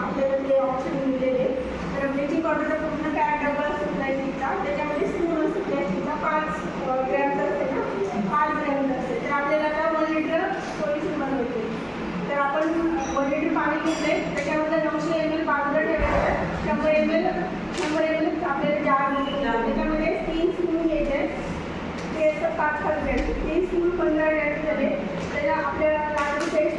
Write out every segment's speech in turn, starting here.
आपल्याकडे ऑप्शन दिलेले. तर ब्लिचिंग पावडरचा पूर्ण पॅक डबल असतो प्लॅस्टिकचा, त्याच्यामध्ये स्पून असतो प्लॅस्टिकचा 5 ग्रॅमचा असते ना, 5 ग्रॅमचा असते. तर आपल्याला आता 1 लिटर सोल्युशन बनवायचे. तर आपण 1 लिटर पाणी घेतले, त्याच्यामध्ये 900 ml बाजूला ठेवायचं. 100 ml आपल्याला जार घ्यायचं, त्याच्यामध्ये 3 स्पून घ्यायचे. ते असतं 5 ग्रॅम, 3 स्पून 15 ग्रॅम झाले. त्याला आपल्याला लाकडी पेस्ट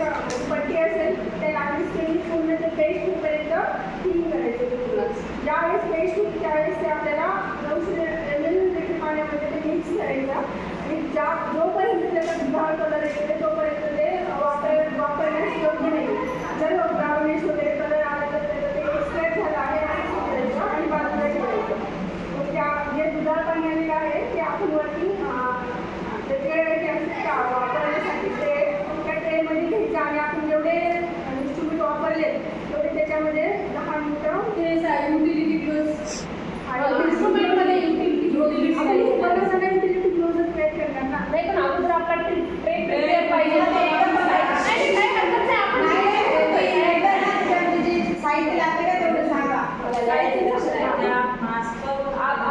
पट्टी असेल, त्या लाकडी स्टील पूर्ण ते पेस्ट होईपर्यंत क्लीन करायचं. ज्यावेळेस पेस्ट होती त्यावेळेस ते आपल्याला 900 ml लिटर पाण्यामध्ये ते मिक्स करायचं. आणि जोपर्यंत त्याचा दुधाळ कलर येतो तोपर्यंत ते वापरण्यास योग्य नाही. जर ब्राउनिश वगैरे कलर आला तर त्याचं ते एक्सपायर झालं आहे असं करायचं आणि बाजूला ठेवायचं. मग जे दुधाळ पाणी आलेलं आहे ते आपण वरती वापरण्यासाठी त्या ट्रेमध्ये घ्यायचं आणि आपण जेवढे इन्स्ट्रुमेंट वापरले तेवढे त्याच्यामध्ये 10 मिनिटं ते युटिलिटी ग्लोव्ज इन्स्ट्रुमेंटमध्ये युटिलिटी ग्लोव्जच वेट करणार ना. नाही पण अगोदर आपला ट्रे प्रिपेअर पाहिजे. साहित्य लागते का तेवढं सांगा.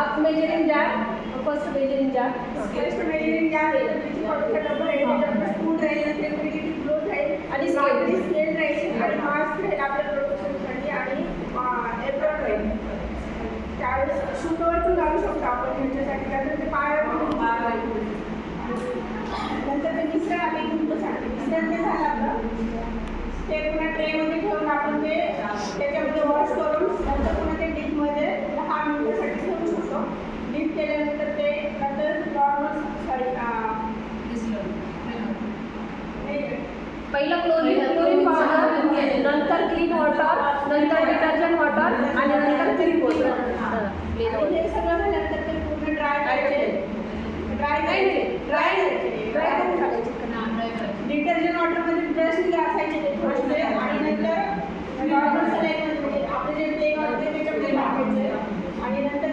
आप मेजरिंग जार, फर्स्ट मेजरिंग जार आहे, डबल आहे, त्याच्यामध्ये स्पून राहील, युटिलिटी ग्लोव्ज राहील आणि स्केल राहील आणि मास्क राहील आपल्या प्रोटेक्शनसाठी आणि एप्रॉन राहील. त्यावेळेस शूटवरतून घालू शकतो आपण ह्याच्यासाठी, कारण ते पायावरून नंतर ते मिश्रण आले गुंतसाठी मिश्रण ते झालं आपलं. ते पुन्हा ट्रेमध्ये ठेवून आपण ते त्याच्यामध्ये वॉश करून नंतर पुन्हा ते डीपमध्ये 10 मिनिटासाठी ठेवू शकतो. डीप केल्यानंतर ते नंतर नॉर्मल पहिलं क्लोरीन पावडर, नंतर क्लीन वॉटर, नंतर डिटर्जंट वॉटर आणि नंतर क्लीन वॉटर. हे सगळं झाल्यानंतर ते पूर्ण ड्राय डिटर्जंट वॉटरमध्ये ब्रशने घासायचे ते थोडेसे आणि नंतर नॉर्मल सलाईनमध्ये आपले जे तेल असते त्याच्यामध्ये टाकायचे आणि नंतर